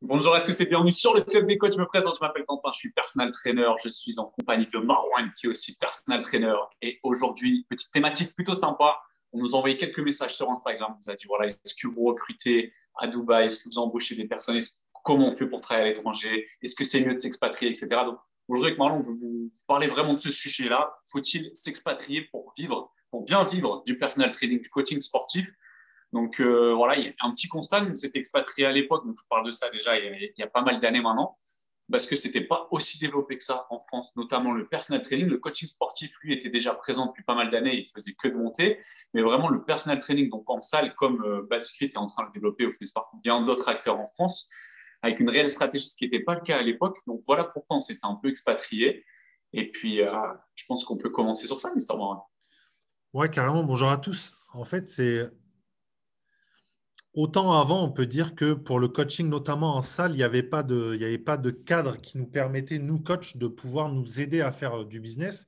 Bonjour à tous et bienvenue sur le Club des Coachs. Je me présente, je m'appelle Quentin, je suis personal trainer. Je suis en compagnie de Marwan qui est aussi personal trainer. Et aujourd'hui, petite thématique plutôt sympa. On nous a envoyé quelques messages sur Instagram. On nous a dit voilà, est-ce que vous recrutez à Dubaï? Est-ce que vous embauchez des personnes? Comment on fait pour travailler à l'étranger? Est-ce que c'est mieux de s'expatrier, etc. Donc aujourd'hui, avec Marwan, on peut vous parler vraiment de ce sujet-là. Faut-il s'expatrier pour vivre, pour bien vivre du personal training, du coaching sportif? Donc voilà, il y a un petit constat, nous s'est expatrié à l'époque, donc je parle de ça déjà il y a pas mal d'années maintenant, parce que c'était pas aussi développé que ça en France, notamment le personal training. Le coaching sportif, lui, était déjà présent depuis pas mal d'années, il faisait que de monter, mais vraiment le personal training, donc en salle, comme Basic Fit est en train de le développer, au fait par bien d'autres acteurs en France, avec une réelle stratégie, ce qui n'était pas le cas à l'époque. Donc voilà pourquoi on s'était un peu expatrié. Et puis, je pense qu'on peut commencer sur ça, Mister Morin. Ouais, carrément. Bonjour à tous. En fait, c'est autant avant, on peut dire que pour le coaching, notamment en salle, il y avait pas de cadre qui nous permettait, nous, coachs, de pouvoir nous aider à faire du business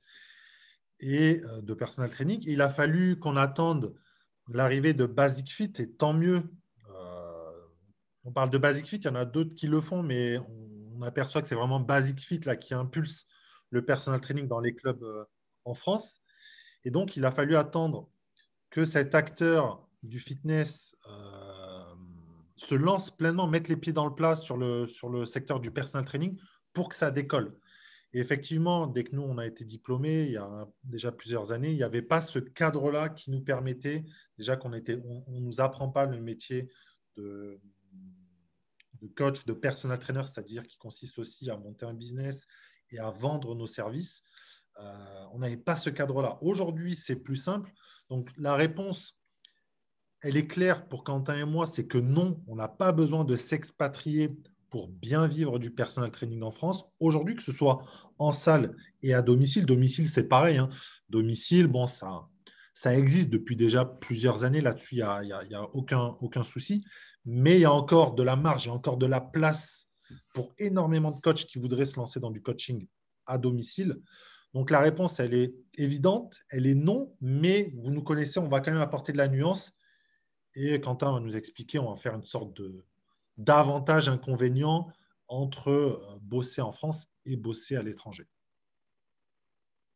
et de personal training. Il a fallu qu'on attende l'arrivée de Basic Fit et tant mieux. Euh, on parle de Basic Fit, il y en a d'autres qui le font, mais on aperçoit que c'est vraiment Basic Fit là, qui impulse le personal training dans les clubs en France. Et donc, il a fallu attendre que cet acteur du fitness se lance pleinement, mette les pieds dans le plat sur le secteur du personal training pour que ça décolle. Et effectivement, dès que nous, on a été diplômés, il y a déjà plusieurs années, il n'y avait pas ce cadre-là qui nous permettait, déjà qu'on était, on nous apprend pas le métier de, de coach, de personal trainer, c'est-à-dire qui consiste aussi à monter un business et à vendre nos services. On n'avait pas ce cadre-là. Aujourd'hui, c'est plus simple. Donc, la réponse, elle est claire pour Quentin et moi, c'est que non, on n'a pas besoin de s'expatrier pour bien vivre du personal training en France. Aujourd'hui, que ce soit en salle et à domicile, domicile, c'est pareil. Hein. Domicile, bon, ça existe depuis déjà plusieurs années. Là-dessus, il y a aucun souci. Mais il y a encore de la marge, il y a encore de la place pour énormément de coachs qui voudraient se lancer dans du coaching à domicile. Donc la réponse, elle est évidente, elle est non, mais vous nous connaissez, on va quand même apporter de la nuance. Et Quentin va nous expliquer, on va faire une sorte d'avantage inconvénient entre bosser en France et bosser à l'étranger.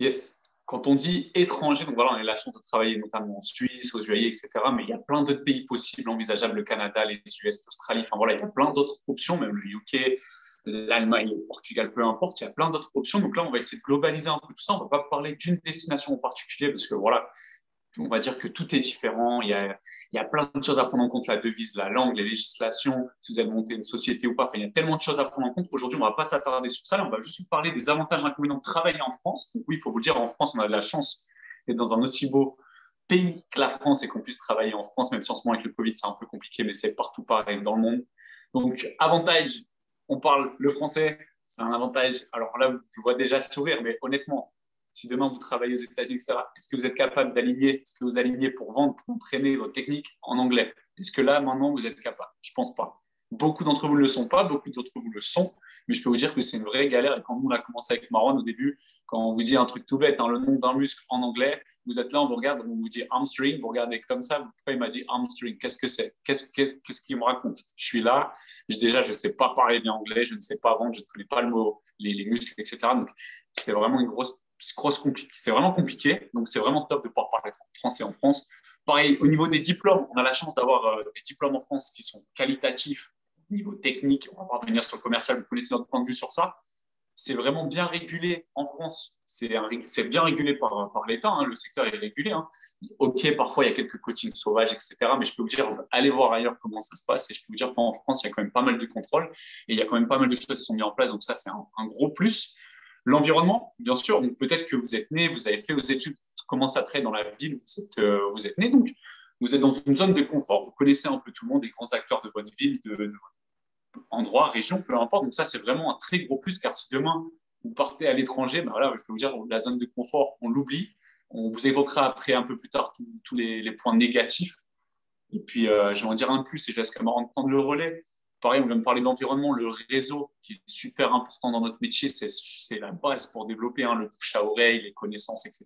Yes. Quand on dit étranger, donc voilà, on a la chance de travailler notamment en Suisse, aux UAE, etc. Mais il y a plein d'autres pays possibles, envisageables, le Canada, les US, l'Australie. Enfin voilà, il y a plein d'autres options, même le UK, l'Allemagne, le Portugal, peu importe. Il y a plein d'autres options. Donc là, on va essayer de globaliser un peu tout ça. On ne va pas parler d'une destination en particulier parce que voilà, on va dire que tout est différent. Il y a plein de choses à prendre en compte, la devise, la langue, les législations, si vous avez monté une société ou pas. Enfin, il y a tellement de choses à prendre en compte. Aujourd'hui, on ne va pas s'attarder sur ça. Là, on va juste vous parler des avantages et inconvénients de travailler en France. Donc oui, il faut vous dire, en France, on a de la chance d'être dans un aussi beau pays que la France et qu'on puisse travailler en France, même si en ce moment avec le Covid, c'est un peu compliqué, mais c'est partout pareil dans le monde. Donc, avantage, on parle le français, c'est un avantage. Alors là, je vois déjà sourire, mais honnêtement, si demain vous travaillez aux États-Unis, etc., est-ce que vous êtes capable d'aligner, est-ce que vous alignez pour vendre, pour entraîner votre technique en anglais? Est-ce que là, maintenant, vous êtes capable? Je ne pense pas. Beaucoup d'entre vous ne le sont pas, beaucoup d'entre vous le sont, mais je peux vous dire que c'est une vraie galère. Et quand nous, on a commencé avec Marwan au début, quand on vous dit un truc tout bête, hein, le nom d'un muscle en anglais, vous êtes là, on vous regarde, on vous dit hamstring, vous regardez comme ça, pourquoi il m'a dit hamstring? Qu'est-ce que c'est? Qu'est-ce qu'il me raconte? Je suis là, déjà, je ne sais pas parler bien anglais, je ne sais pas vendre, je ne connais pas le mot, les muscles, etc. Donc, c'est vraiment une grosse compliqué. C'est vraiment compliqué. Donc, c'est vraiment top de pouvoir parler français en France. Pareil, au niveau des diplômes, on a la chance d'avoir des diplômes en France qui sont qualitatifs au niveau technique. On va pas revenir sur le commercial, vous connaissez notre point de vue sur ça. C'est vraiment bien régulé en France. C'est bien régulé par l'État. Hein. Le secteur est régulé. Hein. OK, parfois, il y a quelques coachings sauvages, etc. Mais je peux vous dire, allez voir ailleurs comment ça se passe. Et je peux vous dire qu'en France, il y a quand même pas mal de contrôles et il y a quand même pas mal de choses qui sont mises en place. Donc, ça, c'est un gros plus. L'environnement, bien sûr, peut-être que vous êtes né, vous avez fait vos études, comment ça traite dans la ville, vous êtes né, donc vous êtes dans une zone de confort. Vous connaissez un peu tout le monde, les grands acteurs de votre ville, de votre endroit, région, peu importe. Donc ça, c'est vraiment un très gros plus, car si demain, vous partez à l'étranger, ben voilà, je peux vous dire, la zone de confort, on l'oublie. On vous évoquera après, un peu plus tard, tous les points négatifs. Et puis, je vais en dire un de plus et je laisse Cameron prendre le relais. Pareil, on vient de parler de l'environnement, le réseau qui est super important dans notre métier, c'est la base pour développer hein, le bouche à oreille, les connaissances, etc.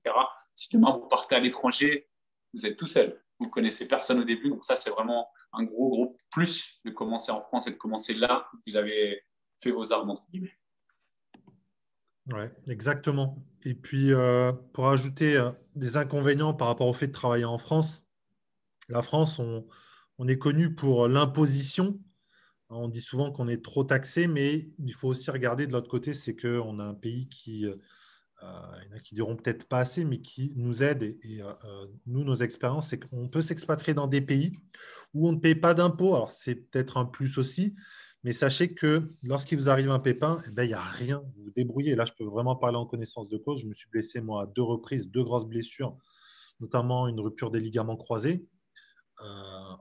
Si demain vous partez à l'étranger, vous êtes tout seul. vous connaissez personne au début. Donc ça, c'est vraiment un gros plus de commencer en France et de commencer là où vous avez fait vos armes, entre guillemets. Ouais, exactement. Et puis, pour ajouter des inconvénients par rapport au fait de travailler en France, la France, on est connu pour l'imposition. On dit souvent qu'on est trop taxé, mais il faut aussi regarder de l'autre côté, c'est qu'on a un pays qui, il y en a qui diront peut-être pas assez, mais qui nous aide. Nous, nos expériences, c'est qu'on peut s'expatrier dans des pays où on ne paye pas d'impôts. Alors, c'est peut-être un plus aussi, mais sachez que lorsqu'il vous arrive un pépin, eh ben, il n'y a rien. Vous vous débrouillez. Là, je peux vraiment parler en connaissance de cause. Je me suis blessé, moi, à 2 reprises, 2 grosses blessures, notamment une rupture des ligaments croisés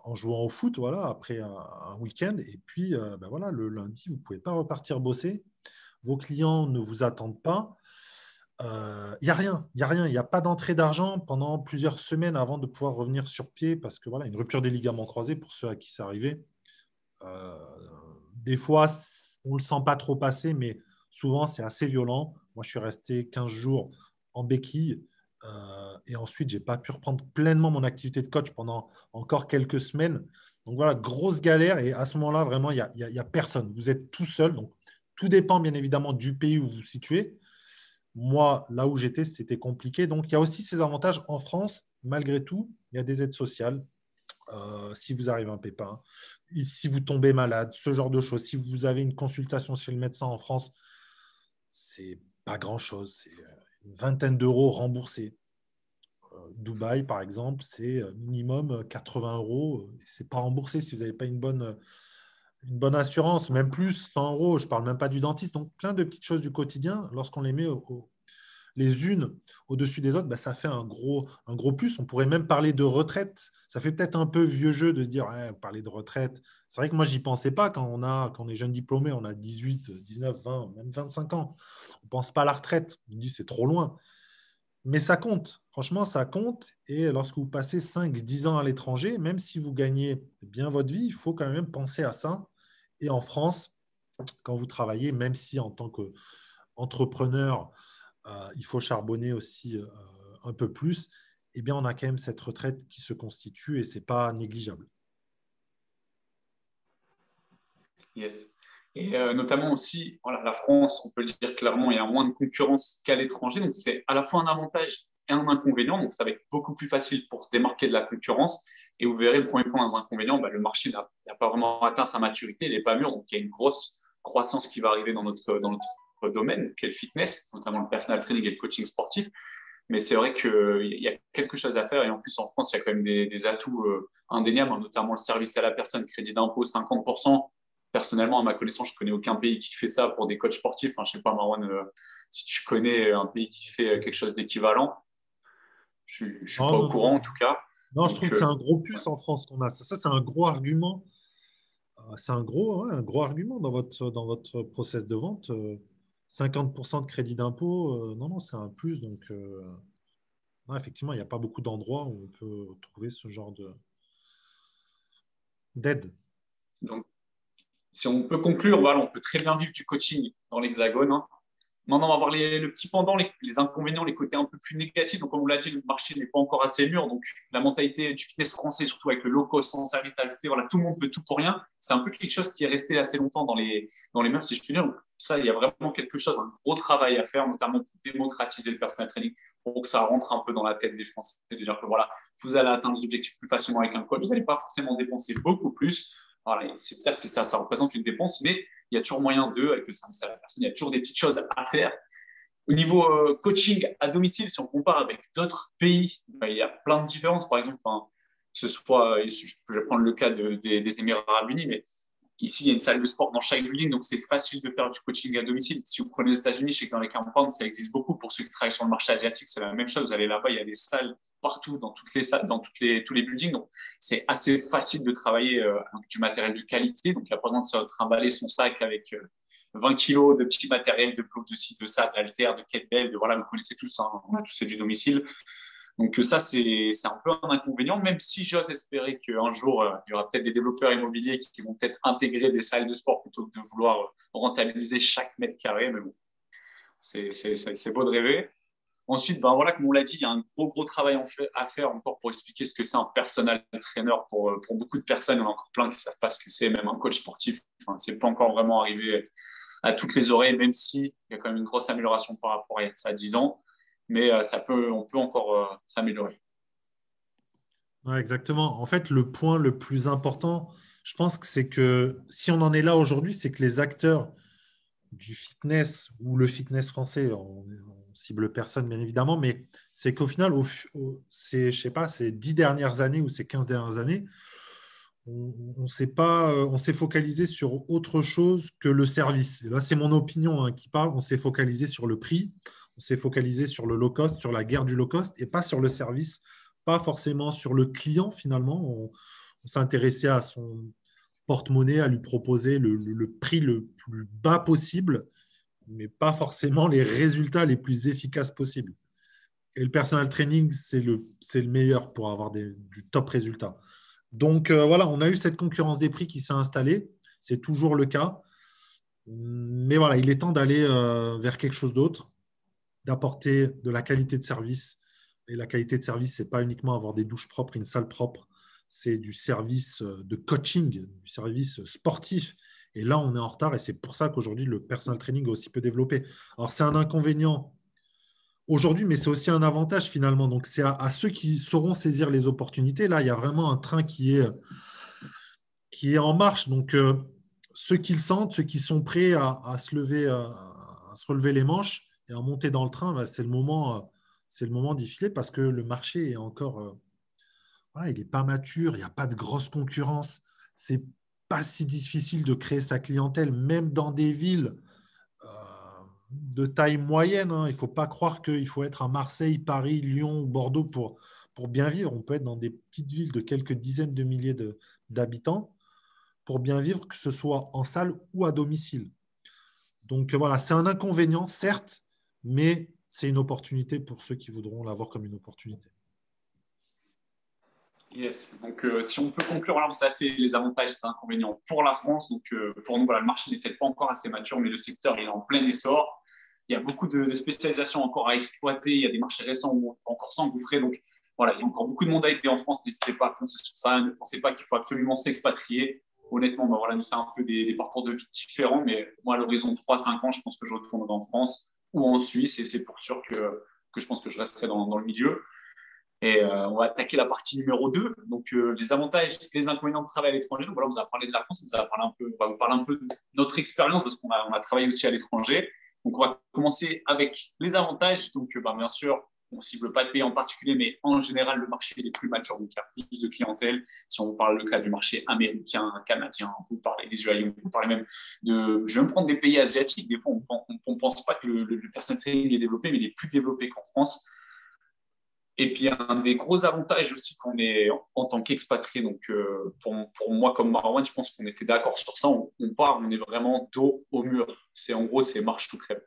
en jouant au foot, voilà, après un week-end. Et puis, ben voilà, le lundi, vous ne pouvez pas repartir bosser. Vos clients ne vous attendent pas. Il n'y a rien, il n'y a rien, il n'y a pas d'entrée d'argent pendant plusieurs semaines avant de pouvoir revenir sur pied parce que voilà, une rupture des ligaments croisés, pour ceux à qui c'est arrivé, euh, des fois, on ne le sent pas trop passer, mais souvent, c'est assez violent. Moi, je suis resté 15 jours en béquille et ensuite, je n'ai pas pu reprendre pleinement mon activité de coach pendant encore quelques semaines. Donc voilà, grosse galère et à ce moment-là, vraiment, il y a personne. Vous êtes tout seul. Donc, tout dépend bien évidemment du pays où vous vous situez. Moi, là où j'étais, c'était compliqué. Donc, il y a aussi ces avantages en France. Malgré tout, il y a des aides sociales. Si vous arrivez un pépin, si vous tombez malade, ce genre de choses. Si vous avez une consultation chez le médecin en France, c'est pas grand-chose. C'est une vingtaine d'euros remboursés. Dubaï, par exemple, c'est minimum 80 euros. C'est pas remboursé si vous n'avez pas une bonne assurance, même plus 100 euros. Je ne parle même pas du dentiste. Donc, plein de petites choses du quotidien, lorsqu'on les met les unes au-dessus des autres, bah, ça fait un gros plus. On pourrait même parler de retraite. Ça fait peut-être un peu vieux jeu de se dire, ouais, parler de retraite. C'est vrai que moi, je n'y pensais pas quand on est jeune diplômé, on a 18, 19, 20, même 25 ans. On ne pense pas à la retraite. On dit, c'est trop loin. Mais ça compte. Franchement, ça compte. Et lorsque vous passez 5, 10 ans à l'étranger, même si vous gagnez bien votre vie, il faut quand même penser à ça. Et en France, quand vous travaillez, même si en tant qu'entrepreneur, il faut charbonner aussi un peu plus, eh bien, on a quand même cette retraite qui se constitue et ce n'est pas négligeable. Yes. Et notamment aussi, voilà, la France, on peut le dire clairement, il y a moins de concurrence qu'à l'étranger. Donc, c'est à la fois un avantage et un inconvénient. Donc, ça va être beaucoup plus facile pour se démarquer de la concurrence. Et vous verrez, le premier point des inconvénients, bah, le marché n'a pas vraiment atteint sa maturité, il n'est pas mûr. Donc, il y a une grosse croissance qui va arriver dans notre domaine, qui est le fitness, notamment le personal training et le coaching sportif. Mais c'est vrai qu'il y a quelque chose à faire. Et en plus, en France, il y a quand même des atouts indéniables, hein, notamment le service à la personne, crédit d'impôt 50%. Personnellement, à ma connaissance, je ne connais aucun pays qui fait ça pour des coachs sportifs. Enfin, je ne sais pas, Marwan, si tu connais un pays qui fait quelque chose d'équivalent. Je ne suis pas Non, au non, courant, en non. tout cas. Non, je trouve Donc, que c'est un gros ouais. plus en France qu'on a. Ça, c'est un gros argument. C'est ouais, un gros argument dans votre process de vente. 50% de crédit d'impôt, non, non, c'est un plus. Donc, non, effectivement, il n'y a pas beaucoup d'endroits où on peut trouver ce genre d'aide. Donc, si on peut conclure, voilà, on peut très bien vivre du coaching dans l'Hexagone, hein. Maintenant, on va voir le petit pendant, les inconvénients, les côtés un peu plus négatifs. Donc, comme on l'a dit, le marché n'est pas encore assez mûr. Donc, la mentalité du fitness français, surtout avec le low cost sans service ajouté, voilà, tout le monde veut tout pour rien. C'est un peu quelque chose qui est resté assez longtemps dans les mœurs, si je puis dire. Donc, ça, il y a vraiment quelque chose, un gros travail à faire, notamment pour démocratiser le personal training, pour que ça rentre un peu dans la tête des Français. C'est-à-dire que voilà, vous allez atteindre les objectifs plus facilement avec un coach. Vous n'allez pas forcément dépenser beaucoup plus. Voilà, certes, c'est ça représente une dépense, mais il y a toujours moyen avec le service à la personne, il y a toujours des petites choses à faire. Au niveau coaching à domicile, si on compare avec d'autres pays, ben, il y a plein de différences. Par exemple, enfin, que ce soit, je vais prendre le cas des Émirats arabes unis, mais ici, il y a une salle de sport dans chaque building, donc c'est facile de faire du coaching à domicile. Si vous prenez les États-Unis, je sais que dans les campagnes, ça existe beaucoup. Pour ceux qui travaillent sur le marché asiatique, c'est la même chose. Vous allez là-bas, il y a des salles partout, dans toutes les salles, dans tous les buildings. Donc, c'est assez facile de travailler avec du matériel de qualité. Donc, il n'y a pas besoin de se trimballer son sac avec 20 kilos de petits matériels, de blocs de ci, de ça, d'haltères, de kettlebell, voilà, vous connaissez tous, hein, on a tous fait du domicile. Donc ça, c'est un peu un inconvénient, même si j'ose espérer qu'un jour, il y aura peut-être des développeurs immobiliers qui vont peut-être intégrer des salles de sport plutôt que de vouloir rentabiliser chaque mètre carré. Mais bon, c'est beau de rêver. Ensuite, ben voilà, comme on l'a dit, il y a un gros travail à faire encore pour expliquer ce que c'est un personal trainer pour beaucoup de personnes. Il y en a encore plein qui ne savent pas ce que c'est, même un coach sportif. Enfin, c'est pas encore vraiment arrivé à toutes les oreilles, même s'il y a quand même une grosse amélioration par rapport à ça 10 ans. Mais on peut encore s'améliorer. Ouais, exactement. En fait, le point le plus important, je pense que c'est que si on en est là aujourd'hui, c'est que les acteurs du fitness ou le fitness français, on cible personne bien évidemment, mais c'est qu'au final, je sais pas, ces 10 dernières années ou ces 15 dernières années, on s'est pas, on s'est focalisé sur autre chose que le service. Et là, c'est mon opinion hein, qui parle. On s'est focalisé sur le prix, on s'est focalisé sur le low cost, sur la guerre du low cost, et pas sur le service, pas forcément sur le client finalement. On s'intéressait à son porte-monnaie, à lui proposer le prix le plus bas possible, mais pas forcément les résultats les plus efficaces possibles. Et le personal training, c'est le meilleur pour avoir du top résultat. Donc voilà, on a eu cette concurrence des prix qui s'est installée. C'est toujours le cas. Mais voilà, il est temps d'aller vers quelque chose d'autre, d'apporter de la qualité de service. Et la qualité de service, ce n'est pas uniquement avoir des douches propres, une salle propre. C'est du service de coaching, du service sportif. Et là, on est en retard et c'est pour ça qu'aujourd'hui, le personal training est aussi peu développé. Alors, c'est un inconvénient aujourd'hui, mais c'est aussi un avantage finalement. Donc, c'est à ceux qui sauront saisir les opportunités. Là, il y a vraiment un train qui est en marche. Donc, ceux qui le sentent, ceux qui sont prêts à se lever, à se relever les manches et à monter dans le train, bah, c'est le moment d'y filer parce que le marché est encore, voilà, il n'est pas mature, il n'y a pas de grosse concurrence. C'est pas si difficile de créer sa clientèle, même dans des villes euh, de taille moyenne. Hein. Il ne faut pas croire qu'il faut être à Marseille, Paris, Lyon ou Bordeaux pour bien vivre. On peut être dans des petites villes de quelques dizaines de milliers d'habitants pour bien vivre, que ce soit en salle ou à domicile. Donc voilà, c'est un inconvénient, certes, mais c'est une opportunité pour ceux qui voudront l'avoir comme une opportunité. Yes. Donc, si on peut conclure, là, ça fait les avantages, c'est inconvénients pour la France. Donc, pour nous, voilà, le marché n'est peut-être pas encore assez mature, mais le secteur il est en plein essor. Il y a beaucoup de spécialisations encore à exploiter. Il y a des marchés récents où on peut encore s'engouffrer. Donc, voilà, il y a encore beaucoup de monde à aider en France. N'hésitez pas à foncer sur ça. Ne pensez pas qu'il faut absolument s'expatrier. Honnêtement, bah, voilà, nous, c'est un peu des parcours de vie différents. Mais moi, à l'horizon de 3-5 ans, je pense que je retournerai en France ou en Suisse. Et c'est pour sûr que je pense que je resterai dans le milieu. Et on va attaquer la partie numéro 2. Donc, les avantages et les inconvénients de travail à l'étranger. Donc, voilà, on vous a parlé de la France, on va vous parler un peu de notre expérience parce qu'on a travaillé aussi à l'étranger. Donc, on va commencer avec les avantages. Donc, bien sûr, on ne cible pas de pays en particulier, mais en général, le marché est plus mature. Donc, il y a plus de clientèle. Si on vous parle le cas du marché américain, canadien, on vous parle des UAE, on vous parle même de. Je vais même prendre des pays asiatiques. Des fois, on ne pense pas que le personal training est développé, mais il est plus développé qu'en France. Et puis, un des gros avantages aussi qu'on est en tant qu'expatrié, donc pour moi comme Marwan, je pense qu'on était d'accord sur ça, on part, on est vraiment dos au mur. C'est en gros, c'est marche ou crève.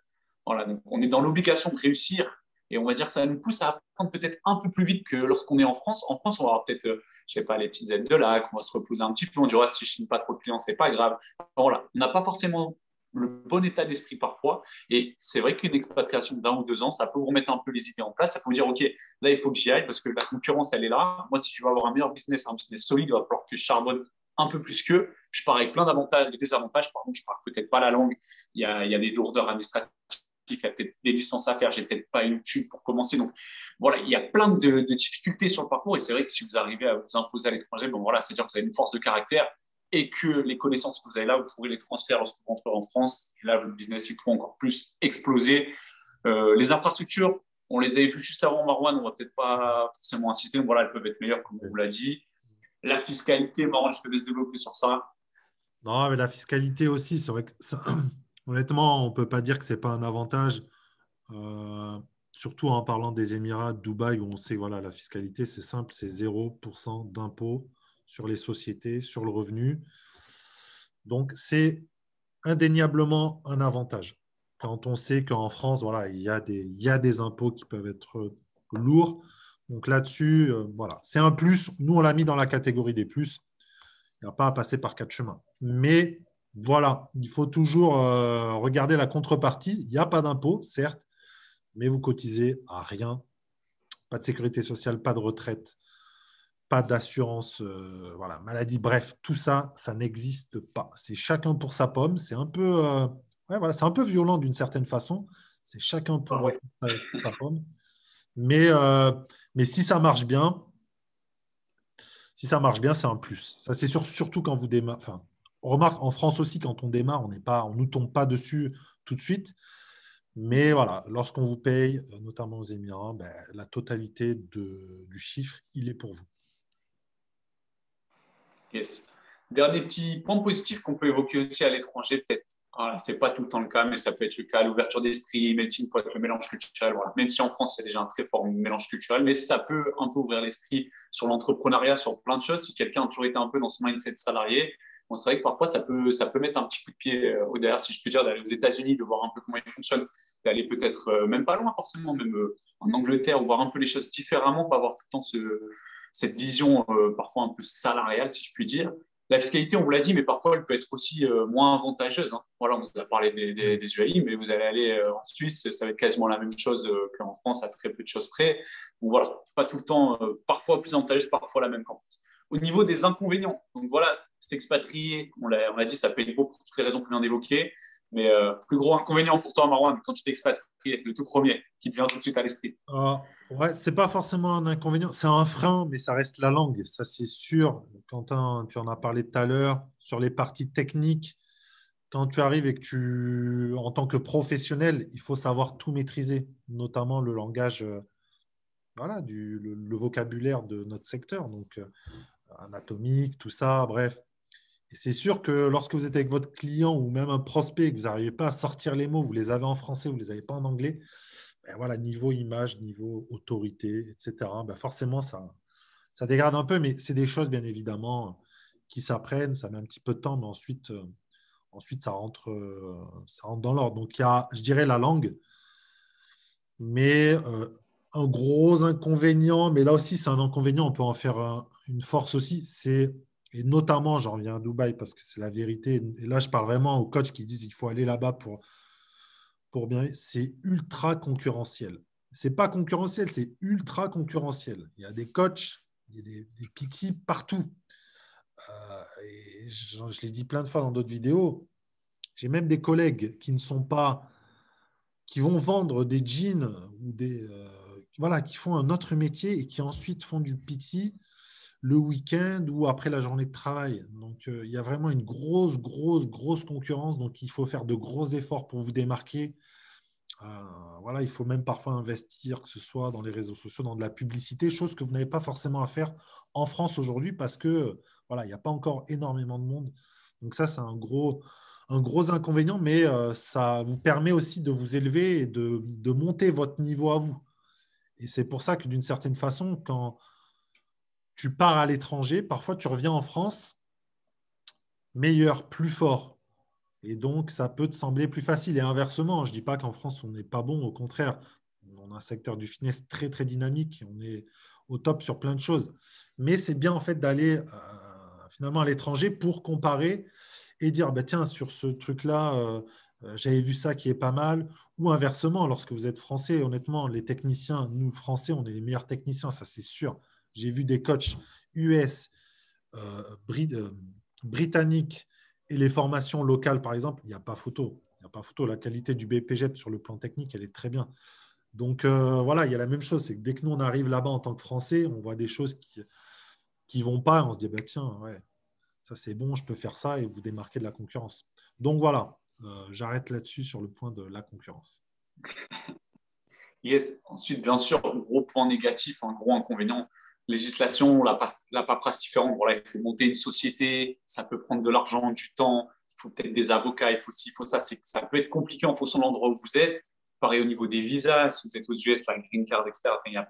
Voilà, donc on est dans l'obligation de réussir et on va dire que ça nous pousse à apprendre peut-être un peu plus vite que lorsqu'on est en France. En France, on va avoir peut-être, je sais pas, les petites aides de lac, on va se reposer un petit peu, on dira si je n'ai pas trop de clients, c'est pas grave. Enfin, voilà, on n'a pas forcément le bon état d'esprit parfois. Et c'est vrai qu'une expatriation d'1 ou 2 ans, ça peut vous remettre un peu les idées en place. Ça peut vous dire, OK, là, il faut que j'y aille parce que la concurrence, elle est là. Moi, si je veux avoir un meilleur business, un business solide, il va falloir que je charbonne un peu plus qu'eux. Je pars avec plein d'avantages, de désavantages. Par contre, je ne parle peut-être pas la langue. Il y a des lourdeurs administratives. Il y a peut-être des licences à faire. J'ai peut-être pas une thune pour commencer. Donc, voilà, il y a plein de difficultés sur le parcours. Et c'est vrai que si vous arrivez à vous imposer à l'étranger, bon, voilà, c'est-à-dire que vous avez une force de caractère et que les connaissances que vous avez là, vous pourrez les transférer lorsque vous rentrez en France. Et là, votre business, il pourra encore plus exploser. Les infrastructures, on les avait vues juste avant Marwan, on va peut-être pas forcément insister. Voilà, elles peuvent être meilleures, comme on vous l'a dit. La fiscalité, Marwan, je te laisse développer sur ça. Non, mais la fiscalité aussi, c'est vrai que honnêtement, on ne peut pas dire que ce n'est pas un avantage, euh, surtout en parlant des Émirats, de Dubaï, où on sait que voilà, la fiscalité, c'est simple, c'est 0% d'impôt sur les sociétés, sur le revenu. Donc, c'est indéniablement un avantage. Quand on sait qu'en France, voilà, il y a des impôts qui peuvent être lourds. Donc là-dessus, voilà, c'est un plus. Nous, on l'a mis dans la catégorie des plus. Il n'y a pas à passer par quatre chemins. Mais voilà, il faut toujours regarder la contrepartie. Il n'y a pas d'impôt, certes, mais vous cotisez à rien. Pas de sécurité sociale, pas de retraite, pas d'assurance voilà, maladie. Bref, tout ça, ça n'existe pas. C'est chacun pour sa pomme. C'est un peu, ouais, voilà, c'est un peu violent d'une certaine façon. C'est chacun Ah pour ouais. sa pomme. Mais, euh, mais si ça marche bien, si ça marche bien, c'est un plus. Ça, c'est surtout quand vous démarrez. Enfin, on remarque en France aussi, quand on démarre, on nous tombe pas dessus tout de suite. Mais voilà, lorsqu'on vous paye, notamment aux Émirats, ben, la totalité du chiffre, il est pour vous. Yes. Dernier petit point positif qu'on peut évoquer aussi à l'étranger, peut-être. Voilà, ce n'est pas tout le temps le cas, mais ça peut être le cas. L'ouverture d'esprit, melting pot, le mélange culturel. Voilà. Même si en France, il y a déjà un très fort mélange culturel, mais ça peut un peu ouvrir l'esprit sur l'entrepreneuriat, sur plein de choses. Si quelqu'un a toujours été un peu dans son mindset salarié, bon, c'est vrai que parfois, ça peut mettre un petit coup de pied au derrière, si je peux dire, d'aller aux États-Unis, de voir un peu comment ils fonctionnent, d'aller peut-être même pas loin forcément, même en Angleterre, ou voir un peu les choses différemment, pas avoir tout le temps cette vision parfois un peu salariale, si je puis dire. La fiscalité, on vous l'a dit, mais parfois elle peut être aussi moins avantageuse. Hein. Voilà, on vous a parlé des UAI, mais vous allez aller en Suisse, ça va être quasiment la même chose qu'en France, à très peu de choses près. Donc voilà, pas tout le temps, parfois plus avantageuse, parfois la même qu'en France. Au niveau des inconvénients, donc voilà, s'expatrier, on l'a dit, ça peut être beau pour toutes les raisons qu'on vient d'évoquer. Mais plus gros inconvénient pour toi, Marwan, quand tu t'expatries, le tout premier qui te vient tout de suite à l'esprit. Ouais, c'est pas forcément un inconvénient, c'est un frein, mais ça reste la langue. Ça, c'est sûr. Quentin, tu en as parlé tout à l'heure sur les parties techniques. Quand tu arrives et que en tant que professionnel, il faut savoir tout maîtriser, notamment le langage, voilà, le vocabulaire de notre secteur, donc anatomique, tout ça, bref. Et c'est sûr que lorsque vous êtes avec votre client ou même un prospect, que vous n'arrivez pas à sortir les mots, vous les avez en français, vous ne les avez pas en anglais, ben voilà, niveau image, niveau autorité, etc., ben forcément, ça dégrade un peu, mais c'est des choses, bien évidemment, qui s'apprennent. Ça met un petit peu de temps, mais ensuite ça rentre dans l'ordre. Donc, il y a, je dirais, la langue, mais un gros inconvénient, mais là aussi, c'est un inconvénient, on peut en faire une force aussi, et notamment, j'en reviens à Dubaï parce que c'est la vérité, et là, je parle vraiment aux coachs qui disent qu'il faut aller là-bas pour bien, c'est ultra concurrentiel. C'est pas concurrentiel, c'est ultra concurrentiel. Il y a des coachs, il y a des PT partout. Et je l'ai dit plein de fois dans d'autres vidéos. J'ai même des collègues qui ne sont pas, qui vont vendre des jeans ou voilà, qui font un autre métier et qui ensuite font du PT le week-end ou après la journée de travail. Donc, il y a vraiment une grosse concurrence. Donc, il faut faire de gros efforts pour vous démarquer. Voilà, il faut même parfois investir, que ce soit dans les réseaux sociaux, dans de la publicité, chose que vous n'avez pas forcément à faire en France aujourd'hui parce que voilà, il n'y a pas encore énormément de monde. Donc ça, c'est un gros inconvénient, mais ça vous permet aussi de vous élever et de monter votre niveau à vous. Et c'est pour ça que d'une certaine façon, quand tu pars à l'étranger, parfois tu reviens en France meilleur, plus fort. Et donc, ça peut te sembler plus facile. Et inversement, je ne dis pas qu'en France, on n'est pas bon. Au contraire, on a un secteur du fitness très dynamique. On est au top sur plein de choses. Mais c'est bien en fait d'aller finalement à l'étranger pour comparer et dire, bah, tiens, sur ce truc-là, j'avais vu ça qui est pas mal. Ou inversement, lorsque vous êtes français, honnêtement, les techniciens, nous, Français, on est les meilleurs techniciens, ça c'est sûr. J'ai vu des coachs US, euh, britanniques, et les formations locales, par exemple, il n'y a pas photo. Il n'y a pas photo. La qualité du BPGEP sur le plan technique, elle est très bien. Donc, voilà, il y a la même chose. C'est que dès que nous, on arrive là-bas en tant que Français, on voit des choses qui vont pas. On se dit, bah, tiens, ouais, ça, c'est bon, je peux faire ça et vous démarquer de la concurrence. Donc, voilà, j'arrête là-dessus sur le point de la concurrence. Yes. Ensuite, bien sûr, gros point négatif, un gros inconvénient, législation, la paperasse différente. Voilà, il faut monter une société, ça peut prendre de l'argent, du temps, il faut peut-être des avocats, il faut ci, il faut ça. Ça peut être compliqué en fonction de l'endroit où vous êtes. Pareil au niveau des visas, si vous êtes aux US, la green card, etc. Il y a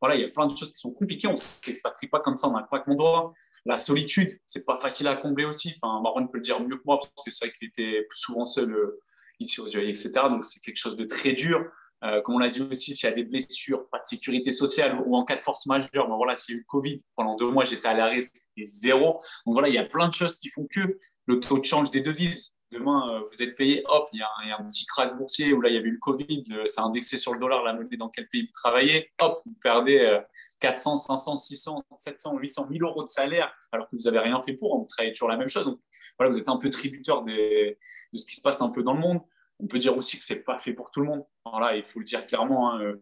voilà, il y a plein de choses qui sont compliquées. On ne s'expatrie pas comme ça, on n'a pas que mon doigt. La solitude, c'est pas facile à combler aussi. Enfin, Marwan peut le dire mieux que moi parce que c'est vrai qu'il était plus souvent seul ici aux US, etc. Donc c'est quelque chose de très dur. Comme on l'a dit aussi, s'il y a des blessures, pas de sécurité sociale ou en cas de force majeure, ben voilà, s'il y a eu le Covid, pendant 2 mois, j'étais à l'arrêt, c'était zéro. Donc voilà, il y a plein de choses qui font que le taux de change des devises, Demain, vous êtes payé, hop, il y a un petit krach boursier où là, il y avait eu le Covid, c'est indexé sur le dollar, la monnaie dans quel pays vous travaillez, hop, vous perdez 400, 500, 600, 700, 800, 1000 euros de salaire alors que vous n'avez rien fait pour, hein, vous travaillez toujours la même chose. Donc, voilà, vous êtes un peu tributaire de ce qui se passe un peu dans le monde. On peut dire aussi que ce n'est pas fait pour tout le monde. Voilà, il faut le dire clairement, hein,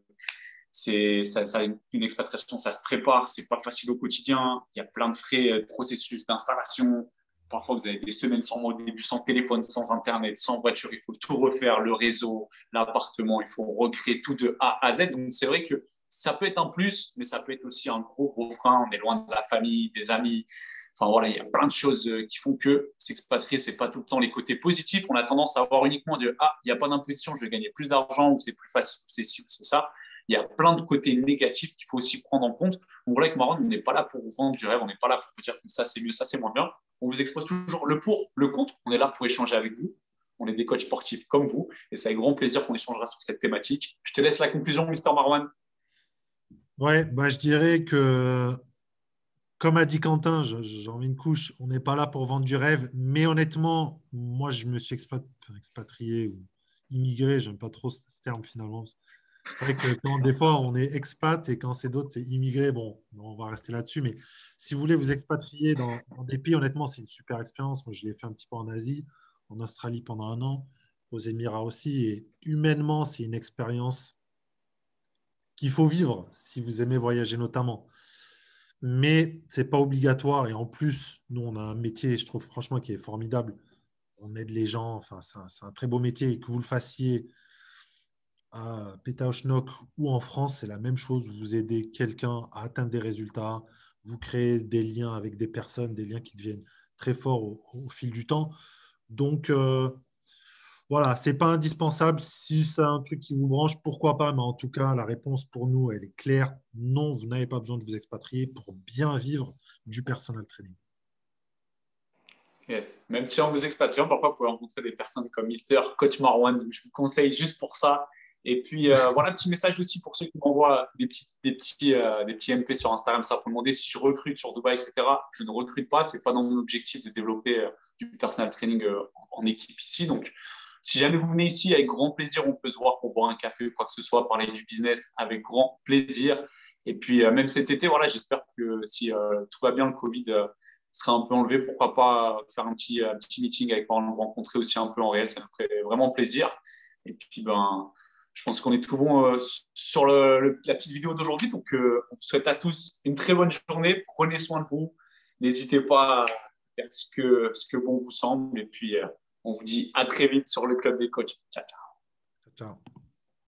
une expatriation, ça se prépare, c'est pas facile au quotidien. Il y a plein de frais, de processus d'installation. Parfois, vous avez des semaines sans mots au début, sans téléphone, sans Internet, sans voiture. Il faut tout refaire, le réseau, l'appartement. Il faut recréer tout de A à Z. Donc, c'est vrai que ça peut être un plus, mais ça peut être aussi un gros, gros frein. On est loin de la famille, des amis. Enfin, voilà, il y a plein de choses qui font que s'expatrier, c'est pas tout le temps les côtés positifs. On a tendance à voir uniquement de ah, il n'y a pas d'imposition, je vais gagner plus d'argent, ou c'est plus facile, ou c'est ci, ou c'est ça. Il y a plein de côtés négatifs qu'il faut aussi prendre en compte. Donc voilà, avec Marwan, on n'est pas là pour vous vendre du rêve, on n'est pas là pour vous dire que ça c'est mieux, ça c'est moins bien. On vous expose toujours le pour, le contre. On est là pour échanger avec vous. On est des coachs sportifs comme vous. Et c'est avec grand plaisir qu'on échangera sur cette thématique. Je te laisse la conclusion, Mister Marwan. Ouais, bah, je dirais que, comme a dit Quentin, j'en mets une couche, on n'est pas là pour vendre du rêve. Mais honnêtement, moi, je me suis expatrié ou immigré, j'aime pas trop ce terme finalement. C'est vrai que quand des fois on est expat et quand c'est d'autres, c'est immigré. Bon, on va rester là-dessus. Mais si vous voulez vous expatrier dans des pays, honnêtement, c'est une super expérience. Moi, je l'ai fait un petit peu en Asie, en Australie pendant 1 an, aux Émirats aussi. Et humainement, c'est une expérience qu'il faut vivre si vous aimez voyager notamment. Mais ce n'est pas obligatoire. Et en plus, nous, on a un métier, je trouve franchement, qui est formidable. On aide les gens. Enfin, c'est un très beau métier. Et que vous le fassiez à Pétaouchnok ou en France, c'est la même chose. Vous aidez quelqu'un à atteindre des résultats. Vous créez des liens avec des personnes, des liens qui deviennent très forts au fil du temps. Donc, voilà, c'est pas indispensable. Si c'est un truc qui vous branche, pourquoi pas. Mais en tout cas, la réponse pour nous, elle est claire. Non, vous n'avez pas besoin de vous expatrier pour bien vivre du personal training. Yes. Même si on vous expatrie, parfois vous pouvez rencontrer des personnes comme Mister Coach Marwan. Donc je vous conseille juste pour ça. Et puis voilà, un petit message aussi pour ceux qui m'envoient des petits MP sur Instagram, ça pour me demander si je recrute sur Dubaï, etc. Je ne recrute pas, c'est pas dans mon objectif de développer du personal training en équipe ici. Donc si jamais vous venez ici, avec grand plaisir, on peut se voir pour boire un café ou quoi que ce soit, parler du business avec grand plaisir. Et puis même cet été, voilà, j'espère que si tout va bien, le Covid serait un peu enlevé, pourquoi pas faire un petit meeting avec moi, nous rencontrer aussi un peu en réel, ça nous ferait vraiment plaisir. Et puis, ben, je pense qu'on est tout bon sur la petite vidéo d'aujourd'hui. Donc, on vous souhaite à tous une très bonne journée. Prenez soin de vous. N'hésitez pas à faire ce que bon vous semble. Et puis, on vous dit à très vite sur le Club des coachs. Ciao, ciao. Ciao.